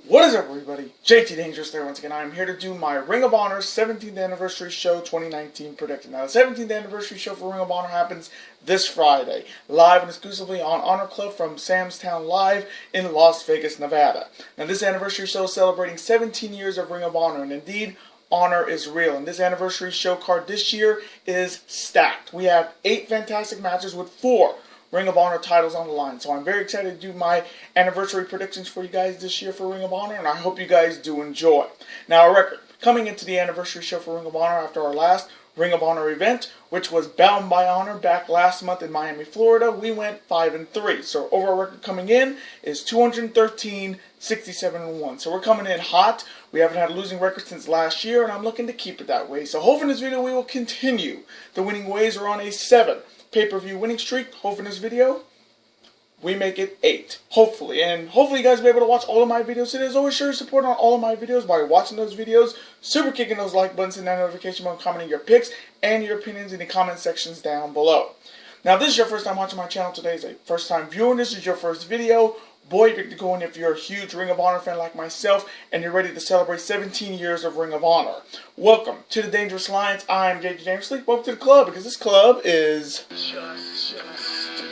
What is up, everybody? JT Dangerous there once again. I am here to do my Ring of Honor 17th Anniversary Show 2019 prediction. Now, the 17th Anniversary Show for Ring of Honor happens this Friday, live and exclusively on Honor Club from Sam's Town Live in Las Vegas, Nevada. Now, this anniversary show is celebrating 17 years of Ring of Honor, and indeed, honor is real. And this anniversary show card this year is stacked. We have 8 fantastic matches with 4 Ring of Honor titles on the line. So I'm very excited to do my anniversary predictions for you guys this year for Ring of Honor, and I hope you guys do enjoy. Now, a record. Coming into the anniversary show for Ring of Honor after our last Ring of Honor event, which was Bound by Honor back last month in Miami, Florida, we went 5-3. So overall record coming in is 213, 67-1. So we're coming in hot. We haven't had a losing record since last year, and I'm looking to keep it that way. So hopefully in this video we will continue the winning ways. We're on a 7 pay-per-view winning streak. Hopefully in this video we make it 8, hopefully. And hopefully you guys will be able to watch all of my videos today. As always, show your support on all of my videos by watching those videos, super kicking those like buttons, and that notification bell, commenting your picks and your opinions in the comment sections down below. Now, if this is your first time watching my channel, today is a first time viewing, this is your first video, boy, pick the go in if you're a huge Ring of Honor fan like myself and you're ready to celebrate 17 years of Ring of Honor. Welcome to the Dangerous Alliance. I'm JJ Dangerous. Welcome to the club, because this club is just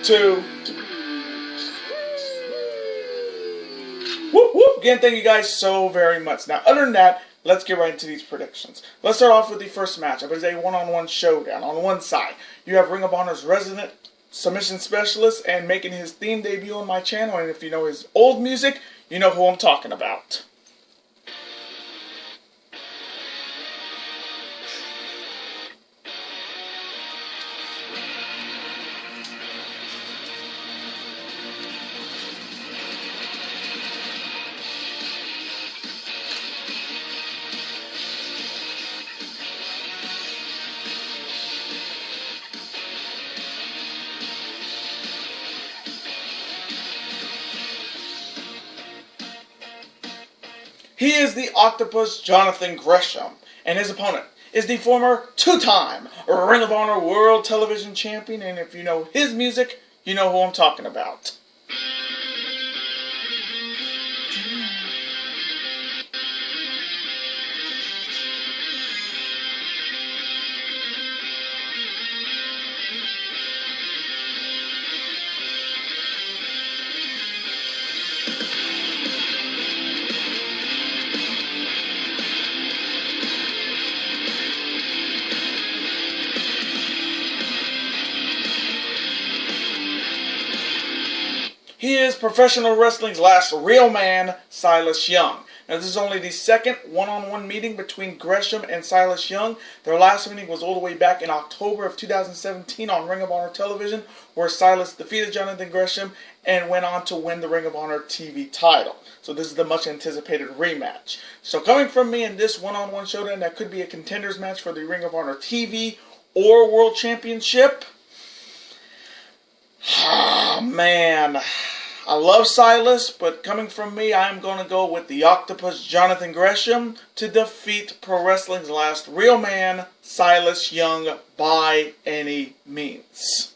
to whoop whoop. Again, thank you guys so very much. Now, other than that, let's get right into these predictions. Let's start off with the first matchup. It is a one-on-one showdown. On one side, you have Ring of Honor's resident submission specialist and making his theme debut on my channel, and if you know his old music, you know who I'm talking about. He is the Octopus Jonathan Gresham, and his opponent is the former 2-time Ring of Honor World Television Champion, and if you know his music, you know who I'm talking about. He is professional wrestling's last real man, Silas Young. Now, this is only the second one-on-one meeting between Gresham and Silas Young. Their last meeting was all the way back in October of 2017 on Ring of Honor Television, where Silas defeated Jonathan Gresham and went on to win the Ring of Honor TV title. So this is the much-anticipated rematch. So coming from me in this one-on-one showdown, that could be a contenders match for the Ring of Honor TV or World Championship. Ah, man. I love Silas, but coming from me, I'm going to go with the Octopus Jonathan Gresham to defeat pro wrestling's last real man, Silas Young, by any means.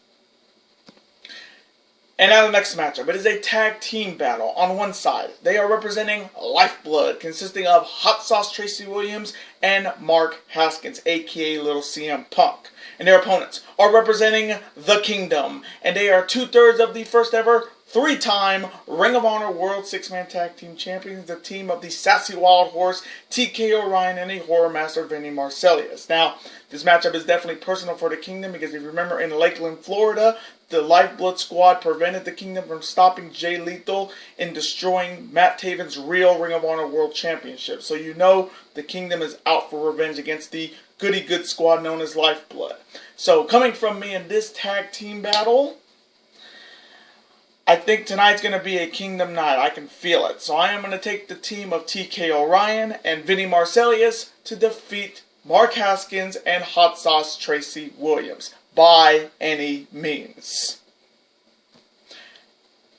And now the next matchup. It is a tag team battle. On one side, they are representing Lifeblood, consisting of Hot Sauce Tracy Williams and Mark Haskins, aka Little CM Punk. And their opponents are representing The Kingdom, and they are 2/3 of the first ever 3-time Ring of Honor World 6-Man Tag Team Champions, the team of the Sassy Wild Horse, TK O'Ryan, and the Horror Master, Vinny Marselius. Now, this matchup is definitely personal for the Kingdom, because if you remember in Lakeland, Florida, the Lifeblood squad prevented the Kingdom from stopping Jay-Lethal in destroying Matt Taven's real Ring of Honor World Championship. So you know the Kingdom is out for revenge against the goody-good squad known as Lifeblood. So coming from me in this tag team battle, I think tonight's going to be a Kingdom night. I can feel it. So I am going to take the team of TK O'Ryan and Vinny Marselius to defeat Mark Haskins and Hot Sauce Tracy Williams by any means.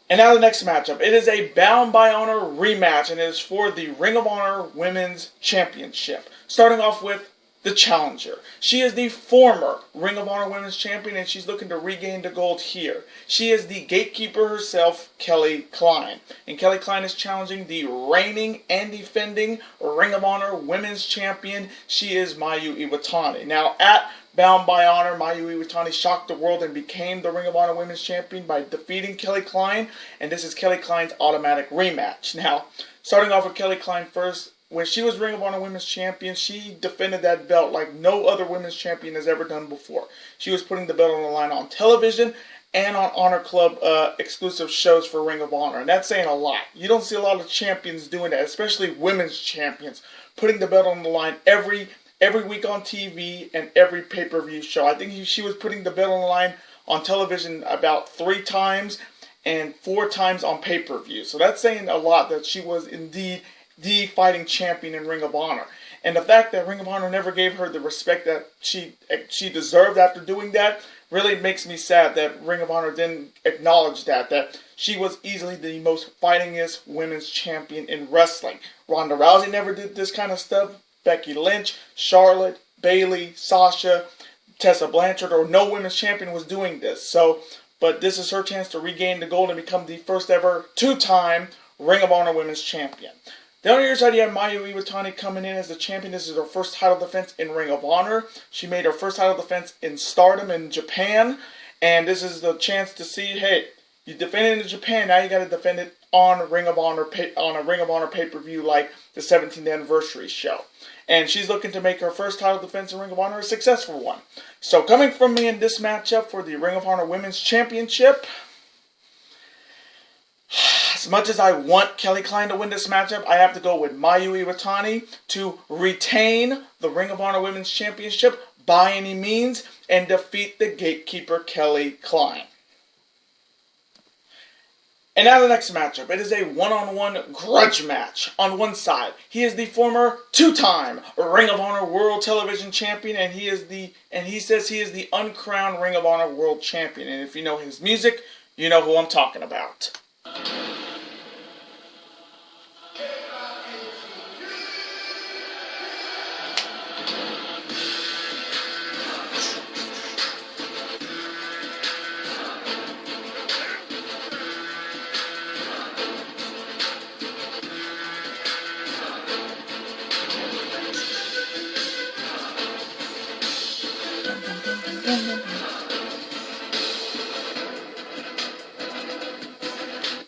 And now the next matchup. It is a Bound by Honor rematch, and it is for the Ring of Honor Women's Championship. Starting off with the challenger. She is the former Ring of Honor Women's Champion, and she's looking to regain the gold here. She is the gatekeeper herself, Kelly Klein. And Kelly Klein is challenging the reigning and defending Ring of Honor Women's Champion. She is Mayu Iwatani. Now, at Bound by Honor, Mayu Iwatani shocked the world and became the Ring of Honor Women's Champion by defeating Kelly Klein, and this is Kelly Klein's automatic rematch. Now, starting off with Kelly Klein first, when she was Ring of Honor Women's Champion, she defended that belt like no other Women's Champion has ever done before. She was putting the belt on the line on television and on Honor Club exclusive shows for Ring of Honor, and that's saying a lot. You don't see a lot of champions doing that, especially women's champions, putting the belt on the line every week on TV and every pay-per-view show. I think she was putting the belt on the line on television about 3 times and 4 times on pay-per-view. So that's saying a lot that she was indeed the fighting champion in Ring of Honor. And the fact that Ring of Honor never gave her the respect that she deserved after doing that really makes me sad that Ring of Honor didn't acknowledge that she was easily the most fightingest women's champion in wrestling. Ronda Rousey never did this kind of stuff. Becky Lynch, Charlotte, Bayley, Sasha, Tessa Blanchard, or no women's champion was doing this. But this is her chance to regain the gold and become the first ever 2-time Ring of Honor Women's Champion. Down on your side, you have Mayu Iwatani coming in as the champion. This is her first title defense in Ring of Honor. She made her first title defense in Stardom in Japan. And this is the chance to see, hey, you defended it in Japan, now you got to defend it on Ring of Honor on a Ring of Honor pay-per-view like the 17th Anniversary show. And she's looking to make her first title defense in Ring of Honor a successful one. So coming from me in this matchup for the Ring of Honor Women's Championship, as much as I want Kelly Klein to win this matchup, I have to go with Mayu Iwatani to retain the Ring of Honor Women's Championship by any means and defeat the gatekeeper Kelly Klein. And now the next matchup. It is a one-on-one grudge match. On one side, he is the former 2-time Ring of Honor World Television Champion, and he says he is the uncrowned Ring of Honor World Champion. And if you know his music, you know who I'm talking about.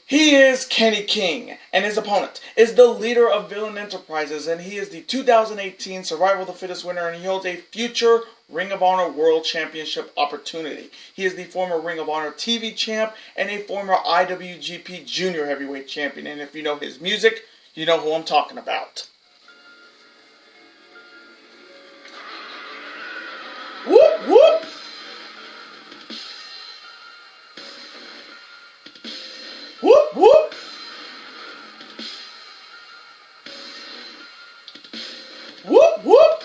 He is Kenny King, and his opponent is the leader of Villain Enterprises, and he is the 2018 Survival of the Fittest winner, and he holds a future Ring of Honor World Championship opportunity. He is the former Ring of Honor TV champ and a former IWGP Junior Heavyweight Champion, and if you know his music, you know who I'm talking about. Whoop, whoop! Whoop, whoop! Whoop, whoop!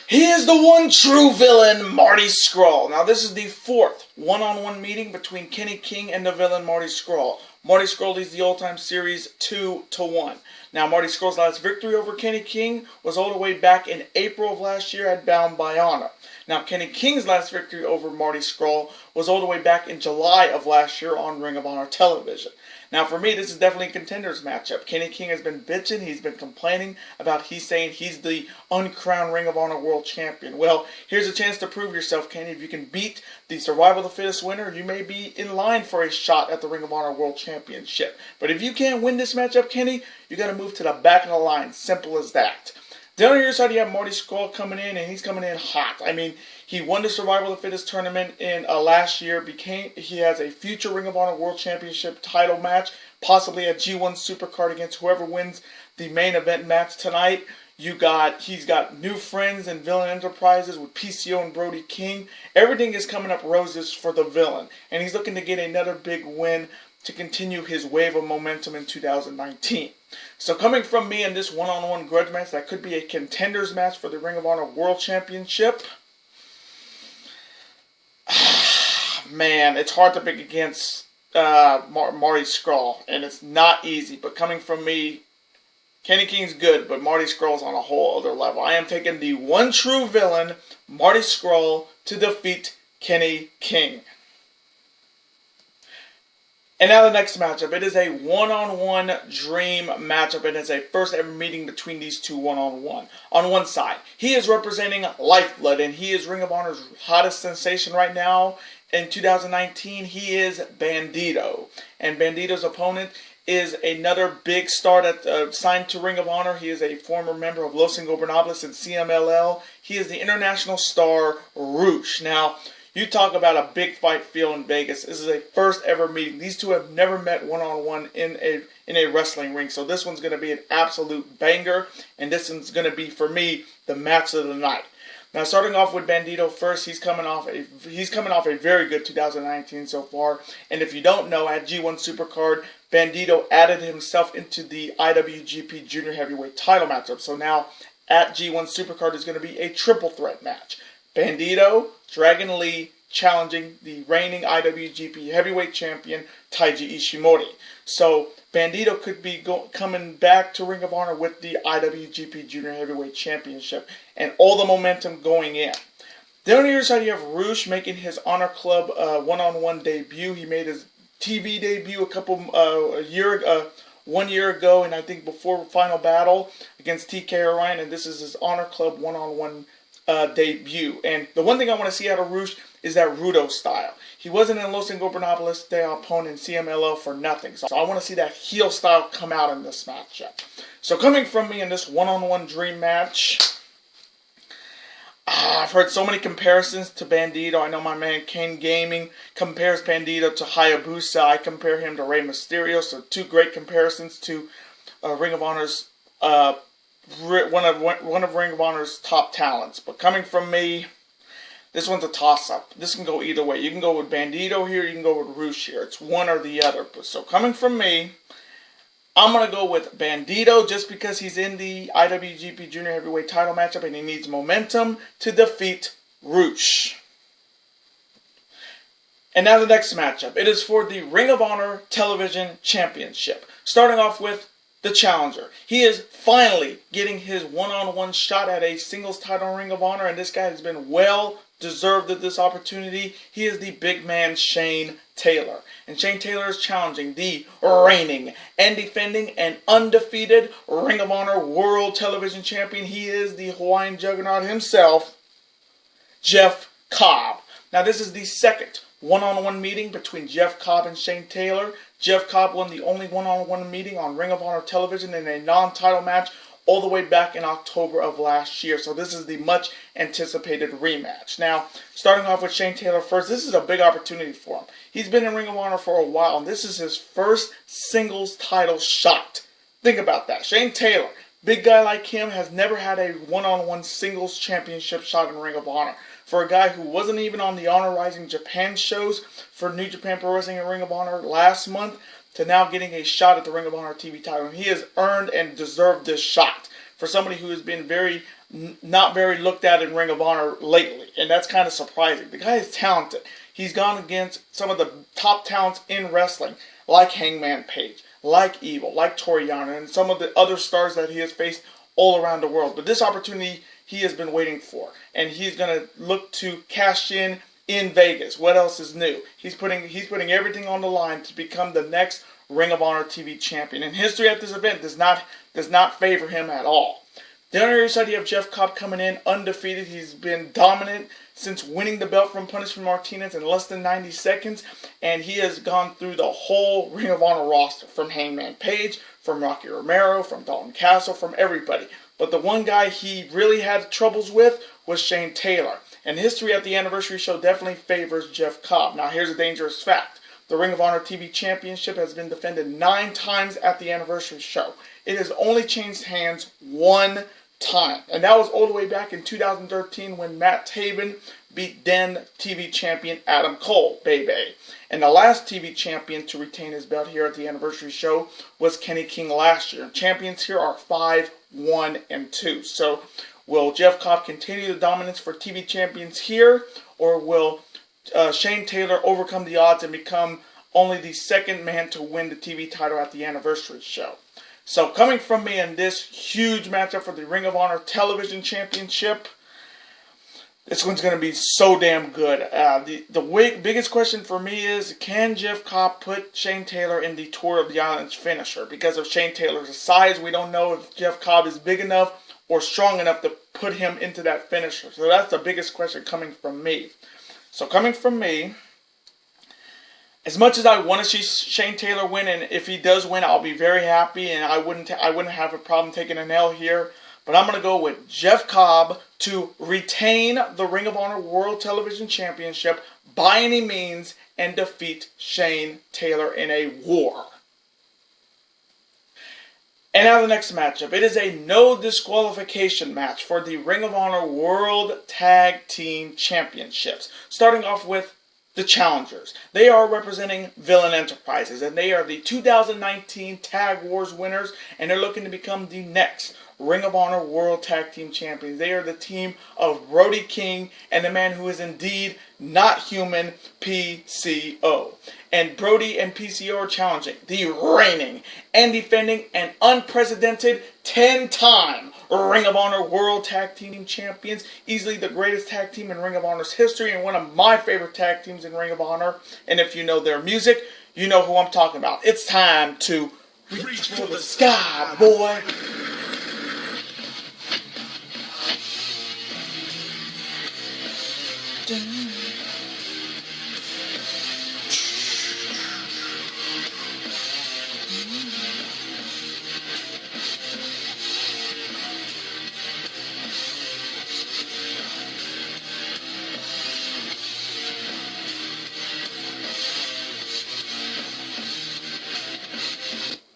He is the one true villain, Marty Scurll. Now, this is the 4th one-on-one meeting between Kenny King and the villain, Marty Scurll. Marty Scurll leads the all-time series 2-1. Now, Marty Scurll's last victory over Kenny King was all the way back in April of last year at Bound by Honor. Now, Kenny King's last victory over Marty Scurll was all the way back in July of last year on Ring of Honor television. Now, for me, this is definitely a contenders matchup. Kenny King has been bitching. He's been complaining about saying he's the uncrowned Ring of Honor World Champion. Well, here's a chance to prove yourself, Kenny. If you can beat the Survival of the Fittest winner, you may be in line for a shot at the Ring of Honor World Championship. But if you can't win this matchup, Kenny, you got to move to the back of the line. Simple as that. Down on your side, you have Marty Scurll coming in, and he's coming in hot. I mean, he won the Survival of the Fittest tournament in last year. He has a future Ring of Honor World Championship title match, possibly a G1 Supercard against whoever wins the main event match tonight. He's got new friends in Villain Enterprises with PCO and Brody King. Everything is coming up roses for the villain, and he's looking to get another big win to continue his wave of momentum in 2019. So coming from me in this one-on-one grudge match that could be a contenders match for the Ring of Honor World Championship, man, it's hard to pick against Marty Scurll, and it's not easy. But coming from me, Kenny King's good, but Marty Scurll's on a whole other level. I am taking the one true villain, Marty Scurll, to defeat Kenny King. And now the next matchup. It is a one-on-one dream matchup. It is a first ever meeting between these two one-on-one. On one side, he is representing Lifeblood, and he is Ring of Honor's hottest sensation right now. In 2019, he is Bandito. And Bandito's opponent is another big star that signed to Ring of Honor. He is a former member of Los Ingobernables and CMLL. He is the international star Roosh. Now, you talk about a big fight feel in Vegas. This is a first ever meeting. These two have never met one-on-one in a wrestling ring. So this one's going to be an absolute banger. And this one's going to be, for me, the match of the night. Now, starting off with Bandito first, he's coming off a very good 2019 so far. And if you don't know, at G1 Supercard, Bandito added himself into the IWGP Junior Heavyweight title matchup. So now, at G1 Supercard is going to be a triple threat match. Bandito, Dragon Lee, challenging the reigning IWGP Heavyweight Champion, Taiji Ishimori. So, Bandito could be coming back to Ring of Honor with the IWGP Junior Heavyweight Championship and all the momentum going in. Then on the other side, you have Roosh making his Honor Club one-on-one debut. He made his TV debut one year ago, and I think before Final Battle against TK Orion, and this is his Honor Club one-on-one debut. And the one thing I want to see out of Roosh is that Rudo style. He wasn't in Los Ingobernables de Japón in CMLL for nothing. So I want to see that heel style come out in this matchup. So coming from me in this one-on-one dream match, I've heard so many comparisons to Bandito. I know my man Kane Gaming compares Bandito to Hayabusa. I compare him to Rey Mysterio. So two great comparisons to Ring of Honor's one of Ring of Honor's top talents. But coming from me, this one's a toss-up. This can go either way. You can go with Bandito here, you can go with Roosh here. It's one or the other. So coming from me, I'm going to go with Bandito just because he's in the IWGP Junior Heavyweight title matchup and he needs momentum to defeat Roosh. And now the next matchup. It is for the Ring of Honor Television Championship. Starting off with the challenger. He is finally getting his one-on-one shot at a singles title in Ring of Honor, and this guy has been well deserved of this opportunity. He is the big man Shane Taylor. And Shane Taylor is challenging the reigning and defending and undefeated Ring of Honor World Television Champion. He is the Hawaiian Juggernaut himself, Jeff Cobb. Now this is the second one-on-one meeting between Jeff Cobb and Shane Taylor. Jeff Cobb won the only one-on-one meeting on Ring of Honor Television in a non-title match all the way back in October of last year. So this is the much anticipated rematch. Now, starting off with Shane Taylor first, this is a big opportunity for him. He's been in Ring of Honor for a while, and this is his first singles title shot. Think about that. Shane Taylor, big guy like him, has never had a one-on-one singles championship shot in Ring of Honor. For a guy who wasn't even on the Honor Rising Japan shows for New Japan Pro Wrestling and Ring of Honor last month, to now getting a shot at the Ring of Honor TV title. And he has earned and deserved this shot for somebody who has been not very looked at in Ring of Honor lately. And that's kind of surprising. The guy is talented. He's gone against some of the top talents in wrestling, like Hangman Page, like Evil, like Tori Yano, and some of the other stars that he has faced all around the world. But this opportunity he has been waiting for, and he's going to look to cash in Vegas. What else is new? He's putting everything on the line to become the next Ring of Honor TV champion. And history at this event does not favor him at all. The other side, you have Jeff Cobb coming in undefeated. He's been dominant since winning the belt from Punishment Martinez in less than 90 seconds. And he has gone through the whole Ring of Honor roster, from Hangman Page, from Rocky Romero, from Dalton Castle, from everybody. But the one guy he really had troubles with was Shane Taylor. And history at the Anniversary show definitely favors Jeff Cobb. Now here's a dangerous fact. The Ring of Honor TV Championship has been defended 9 times at the Anniversary show. It has only changed hands 1 time. And that was all the way back in 2013 when Matt Taven beat then TV champion Adam Cole, baby. And the last TV champion to retain his belt here at the Anniversary show was Kenny King last year. Champions here are 5, 1, and 2. So will Jeff Cobb continue the dominance for TV champions here, or will Shane Taylor overcome the odds and become only the second man to win the TV title at the Anniversary show? So coming from me in this huge matchup for the Ring of Honor Television Championship, this one's going to be so damn good. The biggest question for me is, can Jeff Cobb put Shane Taylor in the Tour of the Islands finisher? Because of Shane Taylor's size, we don't know if Jeff Cobb is big enough or strong enough to put him into that finisher. So that's the biggest question coming from me. So coming from me, as much as I want to see Shane Taylor win, and if he does win, I'll be very happy, and I wouldn't have a problem taking an L here. But I'm going to go with Jeff Cobb to retain the Ring of Honor World Television Championship by any means and defeat Shane Taylor in a war. And now the next matchup. It is a no disqualification match for the Ring of Honor World Tag Team Championships. Starting off with the challengers. They are representing Villain Enterprises, and they are the 2019 Tag Wars winners, and they're looking to become the next Ring of Honor World Tag Team Champions. They are the team of Brody King and the man who is indeed not human, PCO. And Brody and PCO are challenging the reigning and defending and unprecedented 10-time Ring of Honor World Tag Team Champions. Easily the greatest tag team in Ring of Honor's history and one of my favorite tag teams in Ring of Honor. And if you know their music, you know who I'm talking about. It's time to reach for the sky, boy.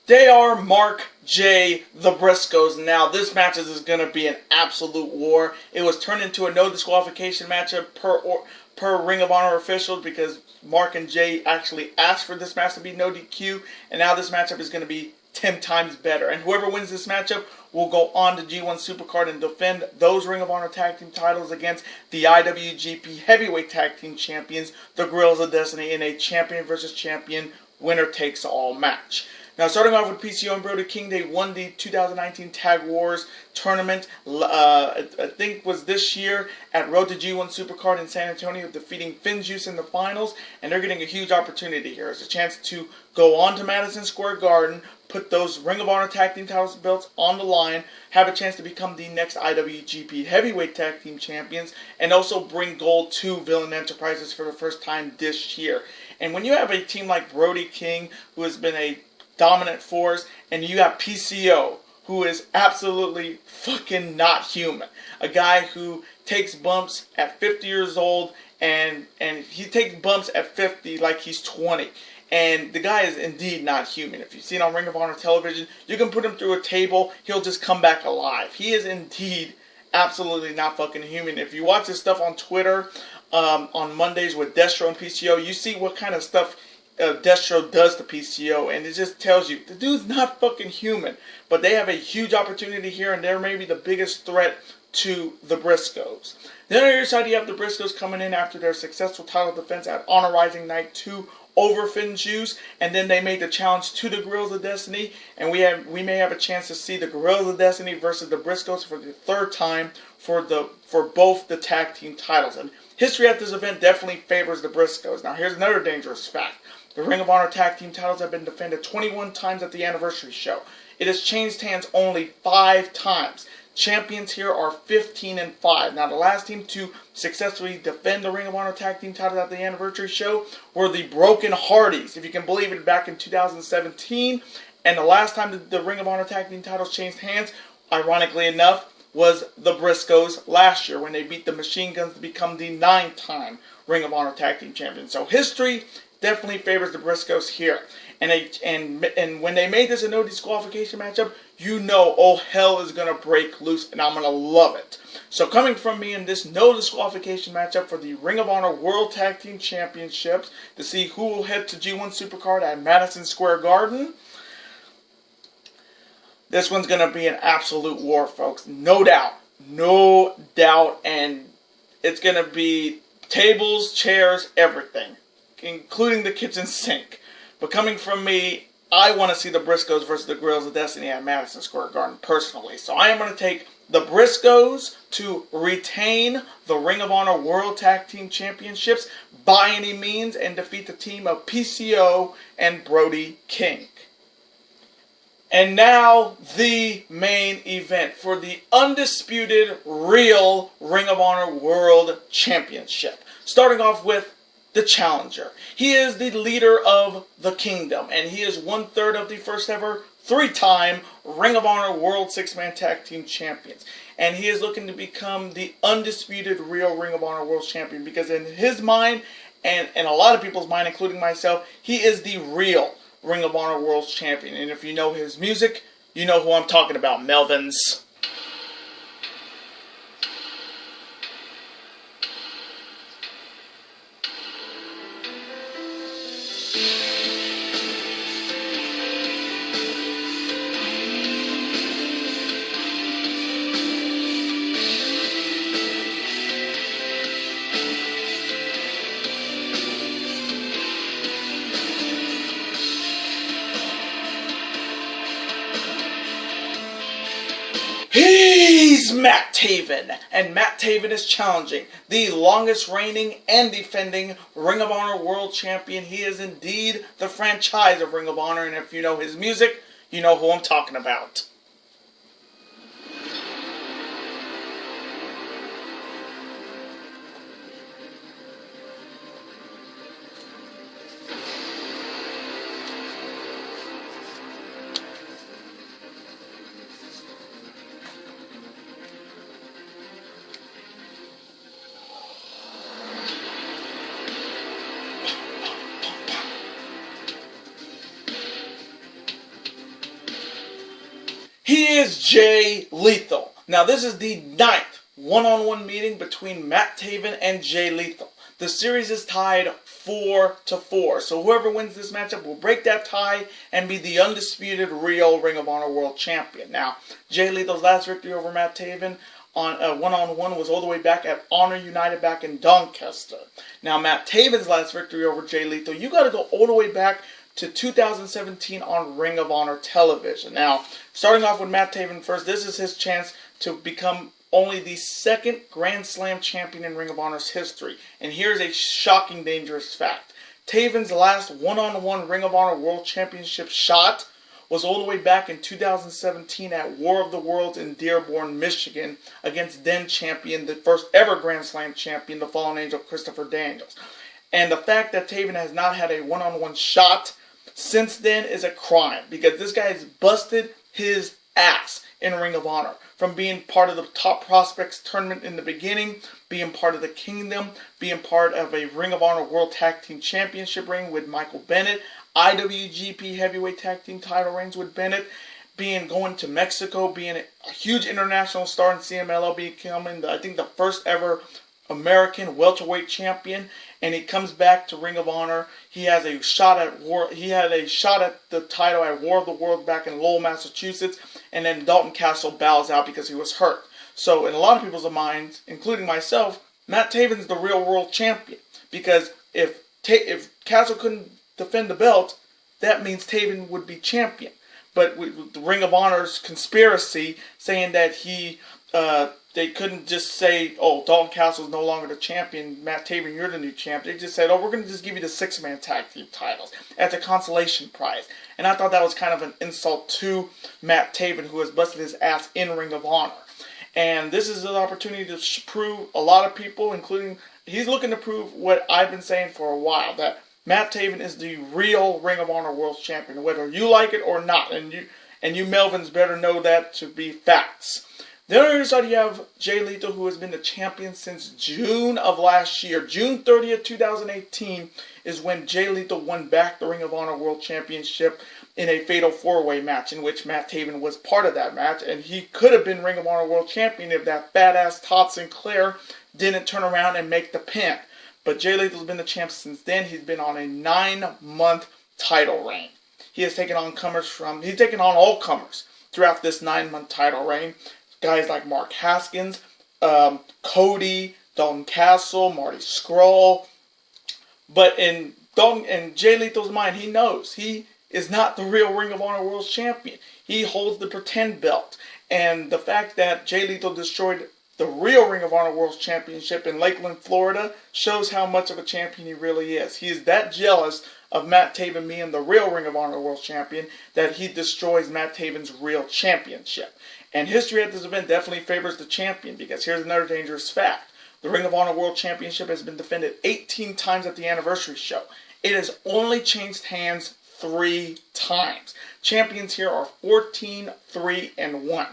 They are Mark J. the Briscoes. Now, this match is going to be an absolute war. It was turned into a no disqualification matchup per Ring of Honor officials because Mark and Jay actually asked for this match to be no DQ, and now this matchup is going to be 10 times better. And whoever wins this matchup will go on to G1 Supercard and defend those Ring of Honor Tag Team titles against the IWGP Heavyweight Tag Team Champions, the Guerrillas of Destiny, in a champion versus champion winner-takes-all match. Now, starting off with PCO and Brody King, they won the 2019 Tag Wars tournament, I think was this year, at Road to G1 Supercard in San Antonio, defeating Finjuice in the finals, and they're getting a huge opportunity here. It's a chance to go on to Madison Square Garden, put those Ring of Honor Tag Team titles belts on the line, have a chance to become the next IWGP Heavyweight Tag Team Champions, and also bring gold to Villain Enterprises for the first time this year. And when you have a team like Brody King, who has been a dominant force, and you have PCO, who is absolutely fucking not human. A guy who takes bumps at 50 years old, and he takes bumps at 50 like he's 20. And the guy is indeed not human. If you've seen on Ring of Honor television, you can put him through a table, he'll just come back alive. He is indeed absolutely not fucking human. If you watch this stuff on Twitter, on Mondays with Destro and PCO, you see what kind of stuff Destro does to PCO, and it just tells you the dude's not fucking human. But they have a huge opportunity here, and they're maybe the biggest threat to the Briscoes. Then on your side, you have the Briscoes coming in after their successful title defense at Honor Rising Night 2 over Finjuice, and then they made the challenge to the Guerrillas of Destiny, and we may have a chance to see the Guerrillas of Destiny versus the Briscoes for the third time for both the tag team titles. And history at this event definitely favors the Briscoes. Now, here's another dangerous fact. The Ring of Honor Tag Team titles have been defended 21 times at the Anniversary show. It has changed hands only 5 times. Champions here are 15-5. Now, the last team to successfully defend the Ring of Honor Tag Team titles at the Anniversary show were the Broken Hardys, if you can believe it, back in 2017. And the last time the Ring of Honor Tag Team titles changed hands, ironically enough, was the Briscoes last year when they beat the Machine Guns to become the 9th-time Ring of Honor Tag Team Champions. So history definitely favors the Briscoes here. And when they made this a no disqualification matchup, you know, oh, hell is going to break loose, and I'm going to love it. So coming from me in this no disqualification matchup for the Ring of Honor World Tag Team Championships to see who will head to G1 Supercard at Madison Square Garden, this one's going to be an absolute war, folks. No doubt. No doubt. And it's going to be tables, chairs, everything, including the kitchen sink. But coming from me, I want to see the Briscoes versus the Guerrillas of Destiny at Madison Square Garden personally. So I am going to take the Briscoes to retain the Ring of Honor World Tag Team Championships by any means and defeat the team of PCO and Brody King. And now the main event for the undisputed real Ring of Honor World Championship. Starting off with the challenger. He is the leader of the kingdom, and he is 1/3 of the first ever 3-time Ring of Honor World 6-Man Tag Team Champions. And he is looking to become the undisputed real Ring of Honor World Champion, because in his mind, and in a lot of people's mind, including myself, he is the real Ring of Honor World Champion. And if you know his music, you know who I'm talking about, Melvins. He's Matt Taven, and Matt Taven is challenging the longest reigning and defending Ring of Honor World Champion. He is indeed the franchise of Ring of Honor, and if you know his music, you know who I'm talking about. He is Jay-Lethal. Now, this is the 9th one-on-one meeting between Matt Taven and Jay-Lethal. The series is tied 4-4. So whoever wins this matchup will break that tie and be the undisputed real Ring of Honor World Champion. Now, Jay-Lethal's last victory over Matt Taven on one-on-one was all the way back at Honor United back in Doncaster. Now, Matt Taven's last victory over Jay-Lethal, you got to go all the way back to 2017 on Ring of Honor television. Now, starting off with Matt Taven first, this is his chance to become only the 2nd Grand Slam champion in Ring of Honor's history. And here's a shocking, dangerous fact. Taven's last one-on-one Ring of Honor World Championship shot was all the way back in 2017 at War of the Worlds in Dearborn, Michigan, against then champion, the first ever Grand Slam champion, the Fallen Angel Christopher Daniels. And the fact that Taven has not had a one-on-one shot since then is a crime, because this guy has busted his ass in Ring of Honor. From being part of the Top Prospects tournament in the beginning, being part of the Kingdom, being part of a Ring of Honor World Tag Team Championship ring with Michael Bennett, IWGP Heavyweight Tag Team title reigns with Bennett, going to Mexico, being a huge international star in CMLL, becoming, I think, the first ever American welterweight champion, and he comes back to Ring of Honor. He has a shot at War. He had a shot at the title at War of the Worlds back in Lowell, Massachusetts, and then Dalton Castle bows out because he was hurt. So, in a lot of people's minds, including myself, Matt Taven's the real world champion, because if Castle couldn't defend the belt, that means Taven would be champion. But with the Ring of Honor's conspiracy saying that they couldn't just say, oh, Dalton Castle is no longer the champion, Matt Taven, you're the new champ. They just said, oh, we're going to just give you the 6-man tag team titles as a consolation prize. And I thought that was kind of an insult to Matt Taven, who has busted his ass in Ring of Honor. And this is an opportunity to prove a lot of people, including, he's looking to prove what I've been saying for a while, that Matt Taven is the real Ring of Honor World Champion, whether you like it or not. And you Melvins better know that to be facts. Then on the other side, you have Jay-Lethal, who has been the champion since June of last year. June 30th, 2018 is when Jay-Lethal won back the Ring of Honor World Championship in a Fatal 4-Way match, in which Matt Taven was part of that match. And he could have been Ring of Honor World Champion if that badass Todd Sinclair didn't turn around and make the pin. But Jay-Lethal's been the champ since then. He's been on a 9-month title reign. He has taken on he's taken on all comers throughout this 9-month title reign. Guys like Mark Haskins, Cody, Dalton Castle, Marty Scurll. But in Jay-Lethal's mind, he knows he is not the real Ring of Honor World Champion. He holds the pretend belt. And the fact that Jay Lethal destroyed the real Ring of Honor World Championship in Lakeland, Florida, shows how much of a champion he really is. He is that jealous of Matt Taven being the real Ring of Honor World Champion that he destroys Matt Taven's real championship. And history at this event definitely favors the champion, because here's another dangerous fact. The Ring of Honor World Championship has been defended 18 times at the Anniversary show. It has only changed hands 3 times. Champions here are 14, 3, and 1.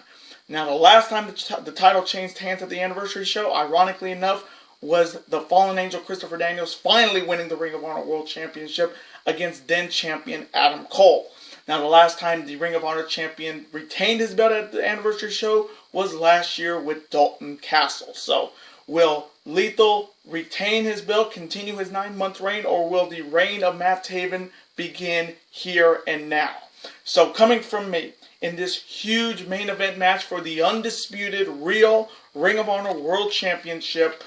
Now, the last time the title changed hands at the Anniversary show, ironically enough, was the Fallen Angel Christopher Daniels finally winning the Ring of Honor World Championship against then champion Adam Cole. Now, the last time the Ring of Honor champion retained his belt at the Anniversary show was last year with Dalton Castle. So, will Lethal retain his belt, continue his 9-month reign, or will the reign of Matt Taven begin here and now? So, coming from me, in this huge main event match for the undisputed real Ring of Honor World Championship,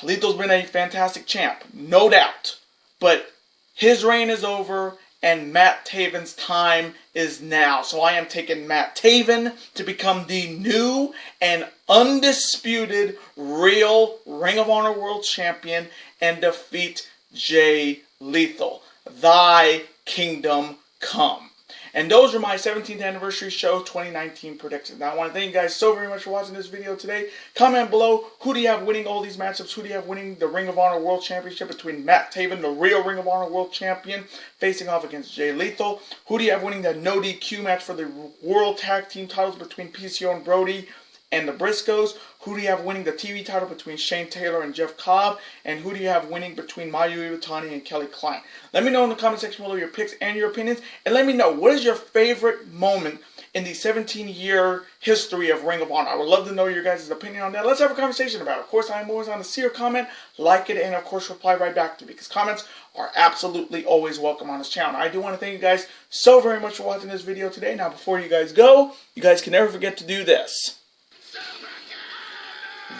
Lethal's been a fantastic champ, no doubt. But his reign is over, and Matt Taven's time is now. So I am taking Matt Taven to become the new and undisputed real Ring of Honor World Champion and defeat Jay Lethal. Thy kingdom come. And those are my 17th Anniversary Show 2019 predictions. Now, I want to thank you guys so very much for watching this video today. Comment below, who do you have winning all these matchups? Who do you have winning the Ring of Honor World Championship between Matt Taven, the real Ring of Honor World Champion, facing off against Jay Lethal? Who do you have winning the no DQ match for the World Tag Team titles between PCO and Brody and the Briscoes? Who do you have winning the TV title between Shane Taylor and Jeff Cobb? And who do you have winning between Mayu Iwatani and Kelly Klein? Let me know in the comment section below your picks and your opinions. And let me know, what is your favorite moment in the 17-year history of Ring of Honor? I would love to know your guys' opinion on that. Let's have a conversation about it. Of course, I'm always on to see your comment, like it, and of course reply right back to you, because comments are absolutely always welcome on this channel. I do want to thank you guys so very much for watching this video today. Now, before you guys go, you guys can never forget to do this.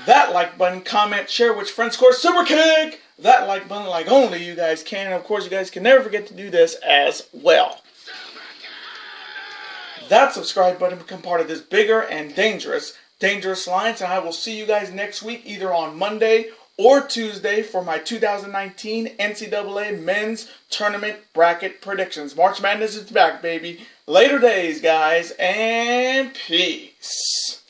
That like button, comment, share which friend scores super kick. That like button like only you guys can. And of course, you guys can never forget to do this as well. That subscribe button to become part of this bigger and dangerous alliance. And I will see you guys next week, either on Monday or Tuesday, for my 2019 NCAA Men's Tournament Bracket Predictions. March Madness is back, baby. Later days, guys, and peace.